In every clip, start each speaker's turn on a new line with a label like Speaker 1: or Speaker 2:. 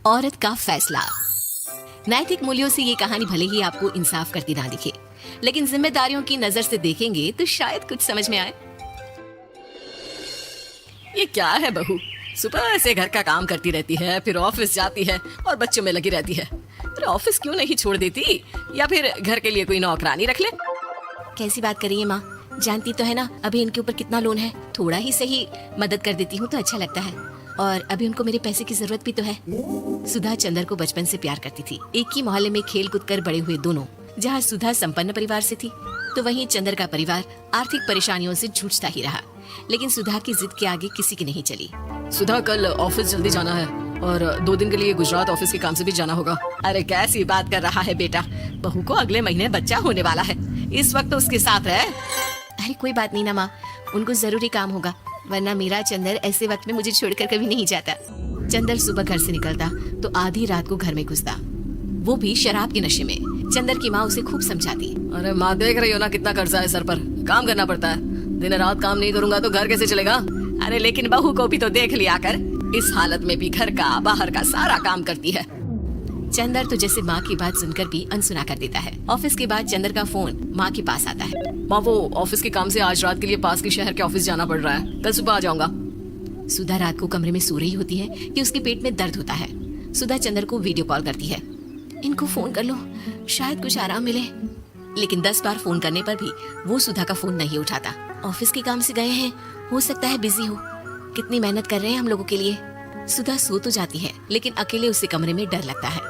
Speaker 1: औरत का फैसला। नैतिक मूल्यों से ये कहानी भले ही आपको इंसाफ करती ना दिखे, लेकिन जिम्मेदारियों की नजर से देखेंगे तो शायद कुछ समझ में आए।
Speaker 2: ये क्या है बहू, सुबह से घर का काम करती रहती है, फिर ऑफिस जाती है और बच्चों में लगी रहती है। फिर ऑफिस क्यों नहीं छोड़ देती, या फिर घर के लिए कोई नौकरानी रख ले।
Speaker 1: कैसी बात कर रही है माँ, जानती तो है ना अभी इनके ऊपर कितना लोन है। थोड़ा ही सही मदद कर देती हूँ तो अच्छा लगता है, और अभी उनको मेरे पैसे की जरूरत भी तो है। सुधा चंदर को बचपन से प्यार करती थी। एक ही मोहल्ले में खेल कूद कर बड़े हुए दोनों। जहाँ सुधा संपन्न परिवार से थी तो वहीं चंदर का परिवार आर्थिक परेशानियों से जूझता ही रहा। लेकिन सुधा की जिद के आगे किसी की नहीं चली।
Speaker 2: सुधा, कल ऑफिस जल्दी जाना है और 2 दिन के लिए गुजरात ऑफिस के काम से भी जाना होगा। अरे कैसी बात कर रहा है बेटा, बहू को अगले महीने बच्चा होने वाला है, इस वक्त तो उसके साथ रहे।
Speaker 1: अरे कोई बात नहीं ना माँ, उनको जरूरी काम होगा, वरना मेरा चंदर ऐसे वक्त में मुझे छोड़कर कभी नहीं जाता। चंदर सुबह घर से निकलता तो आधी रात को घर में घुसता, वो भी शराब के नशे में। चंदर की माँ उसे खूब समझाती।
Speaker 2: अरे माँ, देख रही हो ना कितना कर्जा है सर पर, काम करना पड़ता है। दिन रात काम नहीं करूंगा तो घर कैसे चलेगा। अरे लेकिन बहू को भी तो देख लिया कर, इस हालत में भी घर का बाहर का सारा काम करती है।
Speaker 1: चंदर तो जैसे माँ की बात सुनकर भी अनसुना कर देता है। ऑफिस के बाद चंदर का फोन माँ के पास आता है।
Speaker 2: माँ, वो ऑफिस के काम से आज रात के लिए पास के शहर के ऑफिस जाना पड़ रहा है, कल सुबह आ जाऊंगा।
Speaker 1: सुधा रात को कमरे में सो रही होती है कि उसके पेट में दर्द होता है। सुधा चंदर को वीडियो कॉल करती है। इनको फोन कर लो, शायद कुछ आराम मिले। लेकिन 10 बार फोन करने पर भी वो सुधा का फोन नहीं उठाता। ऑफिस के काम से गए हैं, हो सकता है बिजी हो। कितनी मेहनत कर रहे हैं हम लोगों के लिए। सुधा सो तो जाती है, लेकिन अकेले उससे कमरे में डर लगता है।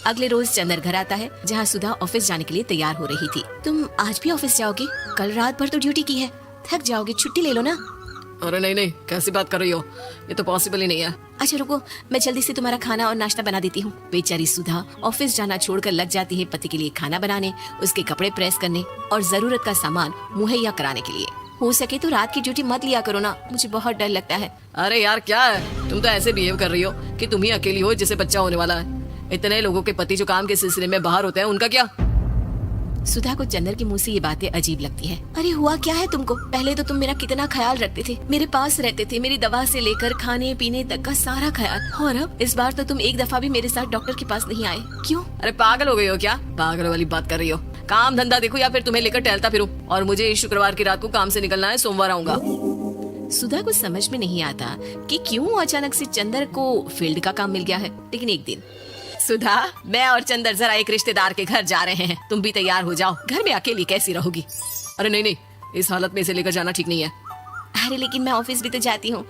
Speaker 1: अगले रोज चंदर घर आता है, जहाँ सुधा ऑफिस जाने के लिए तैयार हो रही थी। तुम आज भी ऑफिस जाओगे? कल रात भर तो ड्यूटी की है, थक जाओगे, छुट्टी ले लो ना।
Speaker 2: अरे नहीं नहीं, कैसी बात कर रही हो, ये तो पॉसिबल ही नहीं है।
Speaker 1: अच्छा रुको, मैं जल्दी से तुम्हारा खाना और नाश्ता बना देती हूँ। बेचारी सुधा ऑफिस जाना छोड़कर लग जाती है पति के लिए खाना बनाने, उसके कपड़े प्रेस करने और जरूरत का सामान मुहैया कराने के लिए। हो सके तो रात की ड्यूटी मत लिया करो ना, मुझे बहुत डर लगता है।
Speaker 2: अरे यार क्या है, तुम तो ऐसे बिहेव कर रही हो कि तुम ही अकेली हो जिसे बच्चा होने वाला है। इतने लोगों के पति जो काम के सिलसिले में बाहर होते हैं, उनका क्या।
Speaker 1: सुधा को चंदर के मुंह से ये बातें अजीब लगती है। अरे हुआ क्या है तुमको? पहले तो तुम मेरा कितना ख्याल रखते थे, मेरे पास रहते थे, मेरी दवा से लेकर खाने पीने तक का सारा ख्याल। और अब इस बार तो तुम एक दफा भी मेरे साथ डॉक्टर के पास नहीं आए, क्यों?
Speaker 2: अरे पागल हो गई हो क्या? पागल वाली बात कर रही हो। काम धंधा देखो या फिर तुम्हें लेकर टहलता फिरो। और मुझे शुक्रवार की रात को काम से निकलना है, सोमवार आऊंगा।
Speaker 1: सुधा को समझ में नहीं आता कि क्यों अचानक से चंदर को फील्ड का काम मिल गया है। लेकिन एक दिन, सुधा, मैं और चंदर जरा एक रिश्तेदार के घर जा रहे हैं, तुम भी तैयार हो जाओ, घर में अकेली कैसी रहोगी।
Speaker 2: अरे नहीं नहीं, इस हालत में इसे लेकर जाना ठीक नहीं है।
Speaker 1: अरे लेकिन मैं ऑफिस भी तो जाती हूँ,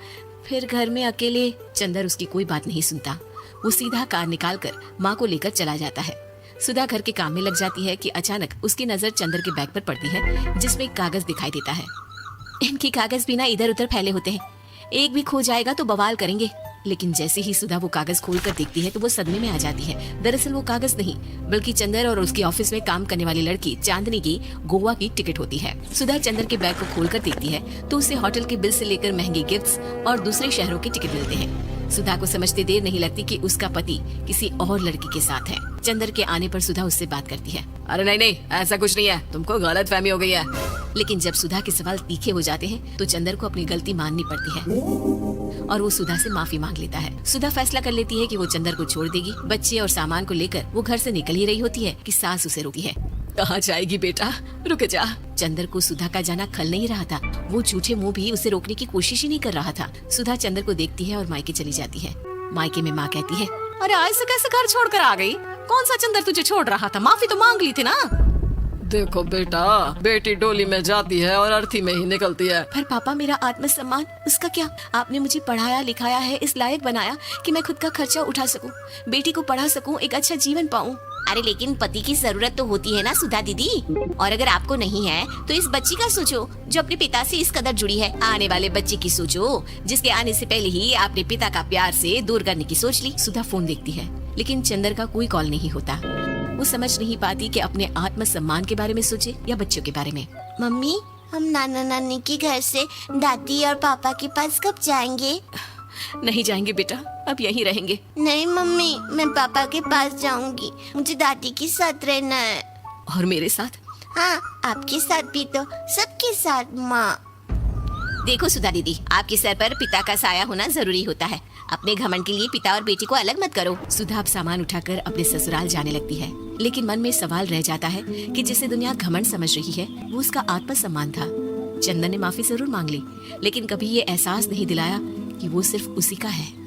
Speaker 1: फिर घर में अकेले। चंदर उसकी कोई बात नहीं सुनता। वो सीधा कार निकाल कर माँ को लेकर चला जाता है। सुधा घर के काम में लग जाती है कि अचानक उसकी नजर चंदर के बैग पर पड़ती है, जिसमें एक कागज दिखाई देता है। इनके कागज भी ना इधर उधर फैले होते हैं, एक भी खो जाएगा तो बवाल करेंगे। लेकिन जैसे ही सुधा वो कागज खोलकर देखती है तो वो सदमे में आ जाती है। दरअसल वो कागज नहीं, बल्कि चंदर और उसकी ऑफिस में काम करने वाली लड़की चांदनी की गोवा की टिकट होती है। सुधा चंदर के बैग को खोलकर देखती है तो उसे होटल के बिल से लेकर महंगे गिफ्ट्स और दूसरे शहरों के टिकट मिलते हैं। सुधा को समझते देर नहीं लगती कि उसका पति किसी और लड़की के साथ है। चंदर के आने पर सुधा उससे बात करती है।
Speaker 2: अरे नहीं नहीं, ऐसा कुछ नहीं है, तुमको गलत फहमी हो गई है।
Speaker 1: लेकिन जब सुधा के सवाल तीखे हो जाते हैं तो चंदर को अपनी गलती माननी पड़ती है और वो सुधा से माफी मांग लेता है। सुधा फैसला कर लेती है कि वो चंदर को छोड़ देगी। बच्चे और सामान को लेकर वो घर से निकल ही रही होती है कि सास उसे रोकी है।
Speaker 2: कहाँ जाएगी बेटा, रुक जा।
Speaker 1: चंदर को सुधा का जाना खल नहीं रहा था। वो झूठे मुंह भी उसे रोकने की कोशिश ही नहीं कर रहा था। सुधा चंदर को देखती है और मायके चली जाती है। मायके में माँ कहती है,
Speaker 2: अरे ऐसे कैसे घर छोड़कर आ गई? कौन सा चंदर तुझे छोड़ रहा था? माफी तो मांग ली थी ना। देखो बेटा, बेटी डोली में जाती है और अर्थी में ही निकलती है।
Speaker 1: पर पापा, मेरा आत्मसम्मान, उसका क्या? आपने मुझे पढ़ाया लिखाया है, इस लायक बनाया कि मैं खुद का खर्चा उठा सकूं, बेटी को पढ़ा सकूं, एक अच्छा जीवन पाऊं। अरे लेकिन पति की जरूरत तो होती है ना सुधा दीदी, और अगर आपको नहीं है तो इस बच्ची का सोचो जो अपने पिता से इस कदर जुड़ी है। आने वाले बच्चे की सोचो जिसके आने से पहले ही आपने पिता का प्यार से दूर करने की सोच ली। सुधा फोन देखती है, लेकिन चंदर का कोई कॉल नहीं होता। वो समझ नहीं पाती कि अपने आत्मसम्मान के बारे में सोचे या बच्चों के बारे में।
Speaker 3: मम्मी, हम नाना नानी के घर से दादी और पापा के पास कब जाएंगे?
Speaker 1: नहीं जाएंगे बेटा, अब यहीं रहेंगे।
Speaker 3: नहीं मम्मी, मैं पापा के पास जाऊंगी, मुझे दादी के साथ रहना है।
Speaker 1: और मेरे साथ?
Speaker 3: हाँ, आपके साथ भी तो, सबके साथ माँ। देखो सुधा दीदी, आपके सर पर पिता का साया होना जरूरी होता है। अपने घमंड के लिए पिता और बेटी को अलग मत करो।
Speaker 1: सुधा अब सामान उठाकर अपने ससुराल जाने लगती है, लेकिन मन में सवाल रह जाता है कि जिसे दुनिया घमंड समझ रही है वो उसका आत्मसम्मान था। चंदन ने माफी जरूर मांग ली, लेकिन कभी ये एहसास नहीं दिलाया कि वो सिर्फ उसी का है।